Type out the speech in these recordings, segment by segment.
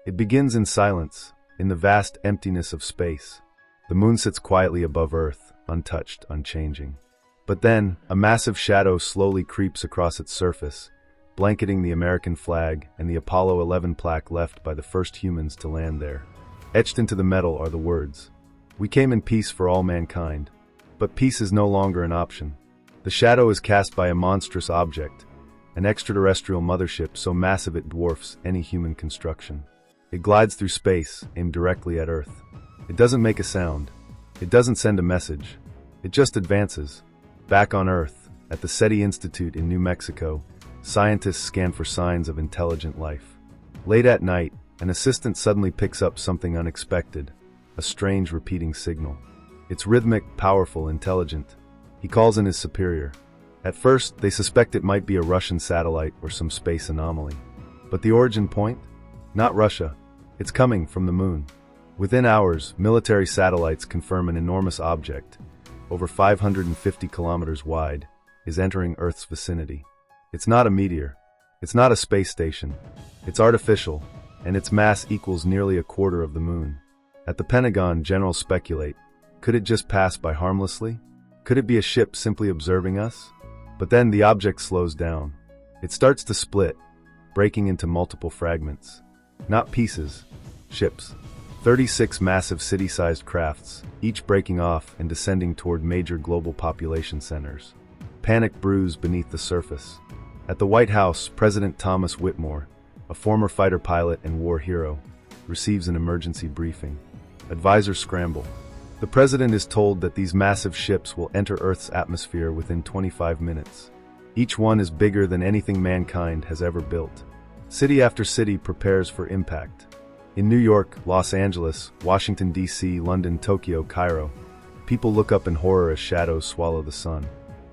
It begins in silence, in the vast emptiness of space. The moon sits quietly above Earth, untouched, unchanging. But then, a massive shadow slowly creeps across its surface, blanketing the American flag and the Apollo 11 plaque left by the first humans to land there. Etched into the metal are the words, "We came in peace for all mankind." But peace is no longer an option. The shadow is cast by a monstrous object, an extraterrestrial mothership so massive it dwarfs any human construction. It glides through space, aimed directly at Earth. It doesn't make a sound. It doesn't send a message. It just advances. Back on Earth, at the SETI Institute in New Mexico, scientists scan for signs of intelligent life. Late at night, an assistant suddenly picks up something unexpected, a strange repeating signal. It's rhythmic, powerful, intelligent. He calls in his superior. At first, they suspect it might be a Russian satellite or some space anomaly. But the origin point? Not Russia. It's coming from the moon. Within hours, military satellites confirm an enormous object, over 550 kilometers wide, is entering Earth's vicinity. It's not a meteor. It's not a space station. It's artificial, and its mass equals nearly a quarter of the moon. At the Pentagon, generals speculate, could it just pass by harmlessly? Could it be a ship simply observing us? But then the object slows down. It starts to split, breaking into multiple fragments. Not pieces, ships. 36 massive city-sized crafts, each breaking off and descending toward major global population centers. Panic brews beneath the surface. At the White House, President Thomas Whitmore, a former fighter pilot and war hero, receives an emergency briefing. Advisors scramble. The president is told that these massive ships will enter Earth's atmosphere within 25 minutes. Each one is bigger than anything mankind has ever built. City after city prepares for impact. In New York, Los Angeles, Washington, D.C., London, Tokyo, Cairo, people look up in horror as shadows swallow the sun.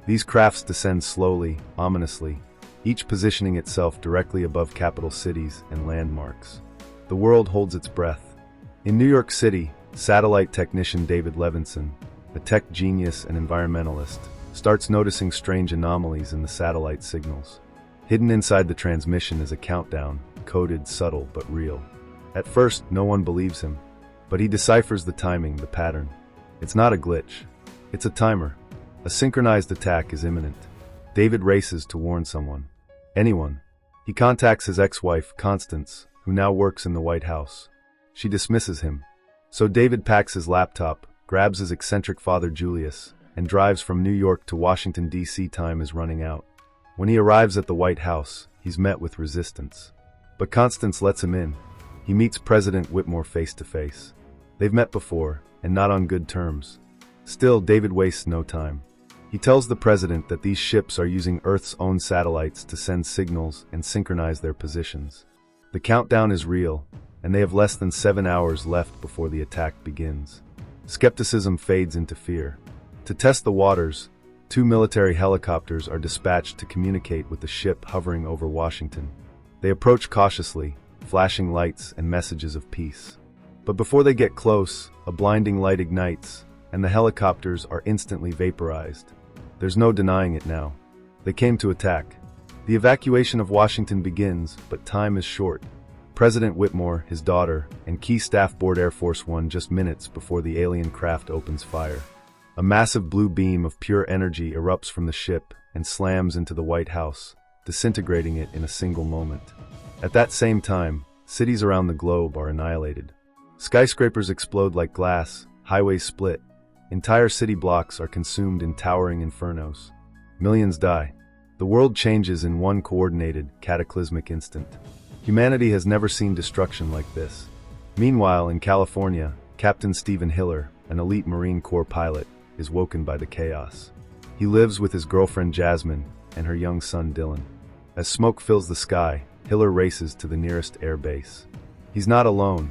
These crafts descend slowly, ominously, each positioning itself directly above capital cities and landmarks. The world holds its breath. In New York City, satellite technician David Levinson, a tech genius and environmentalist, starts noticing strange anomalies in the satellite signals. Hidden inside the transmission is a countdown, coded, subtle, but real. At first, no one believes him, but he deciphers the timing, the pattern. It's not a glitch. It's a timer. A synchronized attack is imminent. David races to warn someone. Anyone. He contacts his ex-wife, Constance, who now works in the White House. She dismisses him. So David packs his laptop, grabs his eccentric father Julius, and drives from New York to Washington, D.C. Time is running out. When he arrives at the White House, he's met with resistance. But Constance lets him in. He meets President Whitmore face to face. They've met before, and not on good terms. Still, David wastes no time. He tells the president that these ships are using Earth's own satellites to send signals and synchronize their positions. The countdown is real, and they have less than 7 hours left before the attack begins. Skepticism fades into fear. To test the waters, 2 military helicopters are dispatched to communicate with the ship hovering over Washington. They approach cautiously, flashing lights and messages of peace. But before they get close, a blinding light ignites, and the helicopters are instantly vaporized. There's no denying it now. They came to attack. The evacuation of Washington begins, but time is short. President Whitmore, his daughter, and key staff board Air Force One just minutes before the alien craft opens fire. A massive blue beam of pure energy erupts from the ship and slams into the White House, disintegrating it in a single moment. At that same time, cities around the globe are annihilated. Skyscrapers explode like glass, highways split, entire city blocks are consumed in towering infernos. Millions die. The world changes in one coordinated, cataclysmic instant. Humanity has never seen destruction like this. Meanwhile, in California, Captain Stephen Hiller, an elite Marine Corps pilot, is woken by the chaos. He lives with his girlfriend Jasmine and her young son Dylan. As smoke fills the sky, Hiller races to the nearest air base. He's not alone.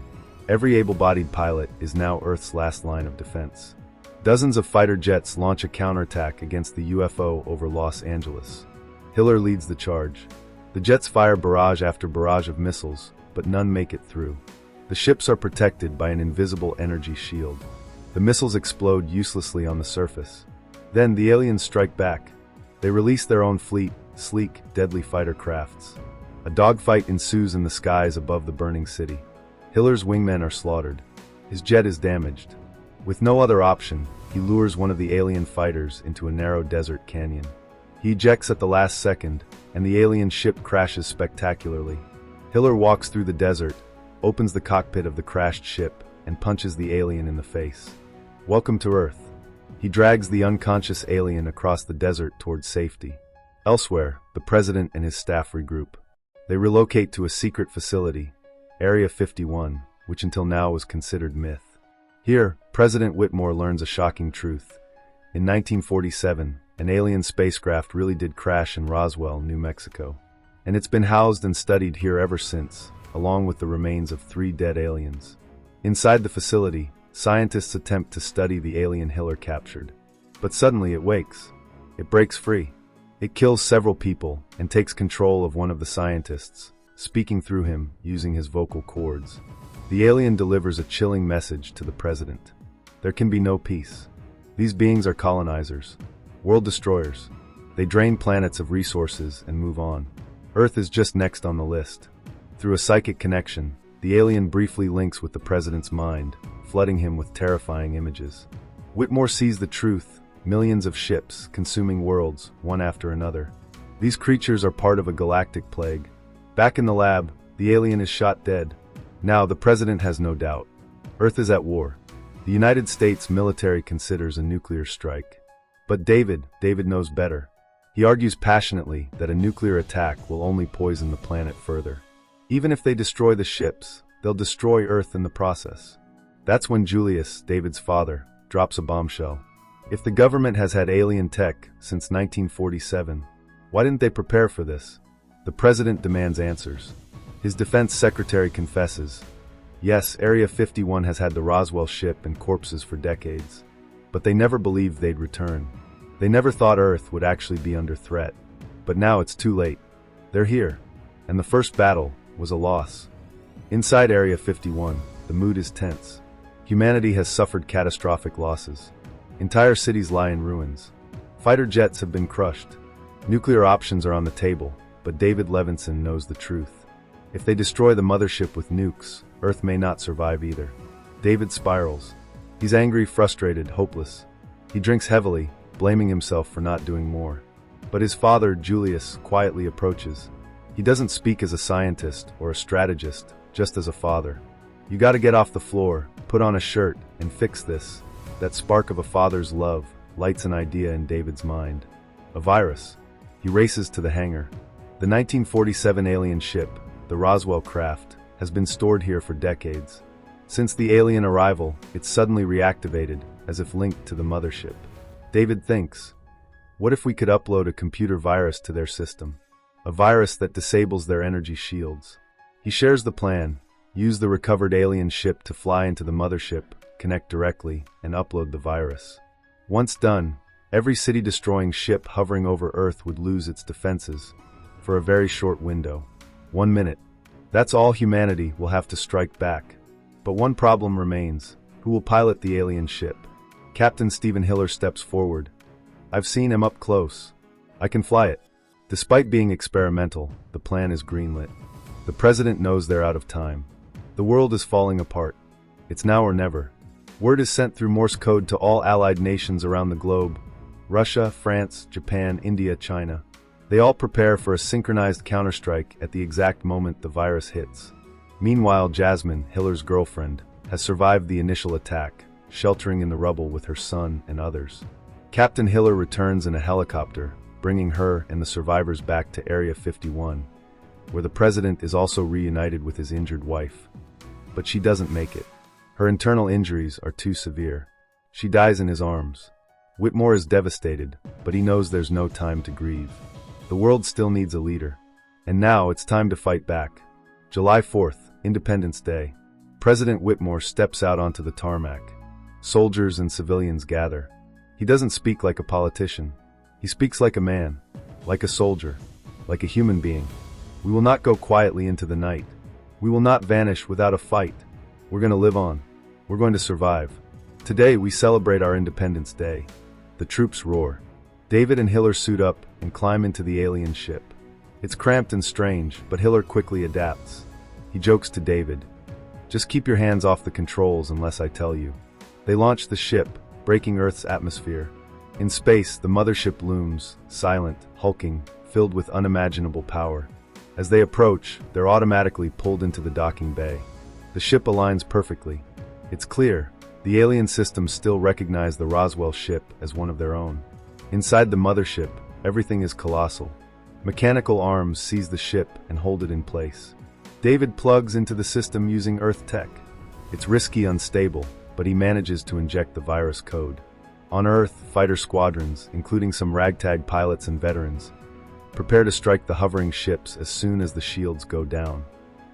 Every able-bodied pilot is now Earth's last line of defense. Dozens of fighter jets launch a counterattack against the UFO over Los Angeles. Hiller leads the charge. The jets fire barrage after barrage of missiles, but none make it through. The ships are protected by an invisible energy shield. The missiles explode uselessly on the surface. Then the aliens strike back. They release their own fleet, sleek, deadly fighter crafts. A dogfight ensues in the skies above the burning city. Hiller's wingmen are slaughtered. His jet is damaged. With no other option, he lures one of the alien fighters into a narrow desert canyon. He ejects at the last second, and the alien ship crashes spectacularly. Hiller walks through the desert, opens the cockpit of the crashed ship, and punches the alien in the face. Welcome to Earth. He drags the unconscious alien across the desert towards safety. Elsewhere, the president and his staff regroup. They relocate to a secret facility, Area 51, which until now was considered myth. Here, President Whitmore learns a shocking truth. In 1947, an alien spacecraft really did crash in Roswell, New Mexico. And it's been housed and studied here ever since, along with the remains of 3 dead aliens. Inside the facility, scientists attempt to study the alien Hiller captured. But suddenly it wakes. It breaks free. It kills several people and takes control of one of the scientists, speaking through him using his vocal cords. The alien delivers a chilling message to the president. There can be no peace. These beings are colonizers, world destroyers. They drain planets of resources and move on. Earth is just next on the list. Through a psychic connection, the alien briefly links with the president's mind, flooding him with terrifying images. Whitmore sees the truth, millions of ships consuming worlds, one after another. These creatures are part of a galactic plague. Back in the lab, the alien is shot dead. Now the president has no doubt. Earth is at war. The United States military considers a nuclear strike. But David knows better. He argues passionately that a nuclear attack will only poison the planet further. Even if they destroy the ships, they'll destroy Earth in the process. That's when Julius, David's father, drops a bombshell. If the government has had alien tech since 1947, why didn't they prepare for this? The president demands answers. His defense secretary confesses. Yes, Area 51 has had the Roswell ship and corpses for decades. But they never believed they'd return. They never thought Earth would actually be under threat. But now it's too late. They're here. And the first battle was a loss. Inside Area 51, the mood is tense. Humanity has suffered catastrophic losses. Entire cities lie in ruins. Fighter jets have been crushed. Nuclear options are on the table, but David Levinson knows the truth. If they destroy the mothership with nukes, Earth may not survive either. David spirals. He's angry, frustrated, hopeless. He drinks heavily, blaming himself for not doing more. But his father, Julius, quietly approaches. He doesn't speak as a scientist or a strategist, just as a father. You gotta get off the floor, put on a shirt, and fix this. That spark of a father's love lights an idea in David's mind. A virus. He races to the hangar. The 1947 alien ship, the Roswell craft, has been stored here for decades. Since the alien arrival, it's suddenly reactivated, as if linked to the mothership. David thinks, what if we could upload a computer virus to their system? A virus that disables their energy shields. He shares the plan, use the recovered alien ship to fly into the mothership, connect directly, and upload the virus. Once done, every city-destroying ship hovering over Earth would lose its defenses, for a very short window. 1 minute. That's all humanity will have to strike back. But one problem remains. Who will pilot the alien ship? Captain Stephen Hiller steps forward. I've seen him up close. I can fly it. Despite being experimental, the plan is greenlit. The president knows they're out of time. The world is falling apart. It's now or never. Word is sent through Morse code to all allied nations around the globe. Russia, France, Japan, India, China. They all prepare for a synchronized counterstrike at the exact moment the virus hits. Meanwhile, Jasmine, Hiller's girlfriend, has survived the initial attack, sheltering in the rubble with her son and others. Captain Hiller returns in a helicopter, bringing her and the survivors back to Area 51, where the president is also reunited with his injured wife. But she doesn't make it. Her internal injuries are too severe. She dies in his arms. Whitmore is devastated, but he knows there's no time to grieve. The world still needs a leader. And now it's time to fight back. July 4th, Independence Day. President Whitmore steps out onto the tarmac. Soldiers and civilians gather. He doesn't speak like a politician. He speaks like a man, like a soldier, like a human being. We will not go quietly into the night. We will not vanish without a fight. We're going to live on. We're going to survive. Today we celebrate our Independence Day. The troops roar. David and Hiller suit up and climb into the alien ship. It's cramped and strange, but Hiller quickly adapts. He jokes to David. Just keep your hands off the controls unless I tell you. They launch the ship, breaking Earth's atmosphere. In space, the mothership looms, silent, hulking, filled with unimaginable power. As they approach, they're automatically pulled into the docking bay. The ship aligns perfectly. It's clear, the alien systems still recognize the Roswell ship as one of their own. Inside the mothership, everything is colossal. Mechanical arms seize the ship and hold it in place. David plugs into the system using Earth tech. It's risky, unstable, but he manages to inject the virus code. On Earth, fighter squadrons, including some ragtag pilots and veterans, prepare to strike the hovering ships as soon as the shields go down.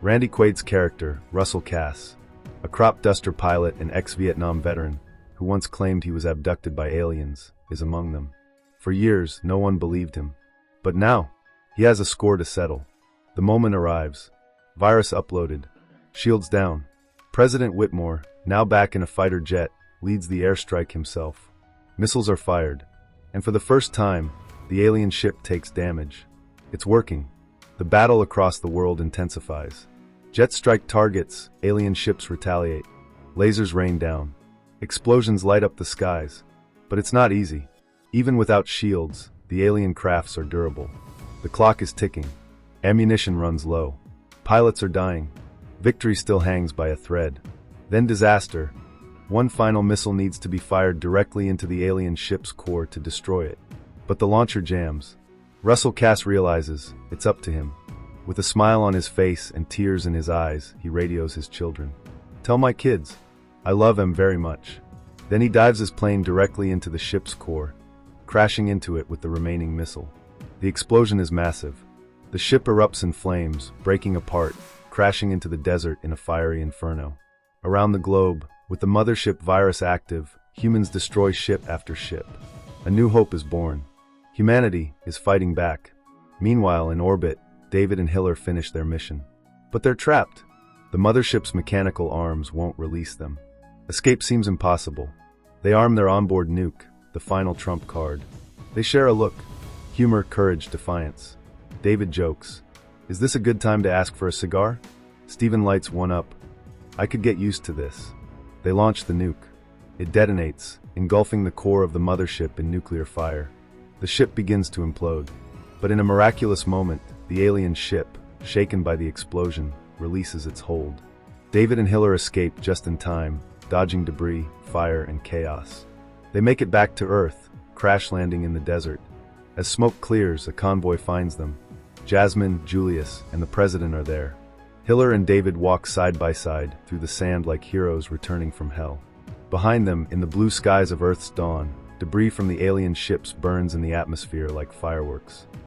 Randy Quaid's character, Russell Cass, a crop duster pilot and ex-Vietnam veteran who once claimed he was abducted by aliens, is among them. For years, no one believed him. But now, he has a score to settle. The moment arrives. Virus uploaded. Shields down. President Whitmore, now back in a fighter jet, leads the airstrike himself. Missiles are fired. And for the first time, the alien ship takes damage. It's working. The battle across the world intensifies. Jets strike targets, alien ships retaliate. Lasers rain down. Explosions light up the skies. But it's not easy. Even without shields, the alien crafts are durable. The clock is ticking. Ammunition runs low. Pilots are dying. Victory still hangs by a thread. Then disaster. One final missile needs to be fired directly into the alien ship's core to destroy it. But the launcher jams. Russell Cass realizes it's up to him. With a smile on his face and tears in his eyes, he radios his children. Tell my kids, I love them very much. Then he dives his plane directly into the ship's core, crashing into it with the remaining missile. The explosion is massive. The ship erupts in flames, breaking apart, crashing into the desert in a fiery inferno. Around the globe, with the mothership virus active, humans destroy ship after ship. A new hope is born. Humanity is fighting back. Meanwhile, in orbit, David and Hiller finish their mission. But they're trapped. The mothership's mechanical arms won't release them. Escape seems impossible. They arm their onboard nuke, the final trump card. They share a look. Humor, courage, defiance. David jokes, "Is this a good time to ask for a cigar?" Steven lights one up. "I could get used to this." They launch the nuke. It detonates, engulfing the core of the mothership in nuclear fire. The ship begins to implode. But in a miraculous moment, the alien ship, shaken by the explosion, releases its hold. David and Hiller escape just in time, dodging debris, fire, and chaos. They make it back to Earth, crash landing in the desert. As smoke clears, a convoy finds them. Jasmine, Julius, and the President are there. Hiller and David walk side by side through the sand like heroes returning from hell. Behind them, in the blue skies of Earth's dawn, debris from the alien ships burns in the atmosphere like fireworks.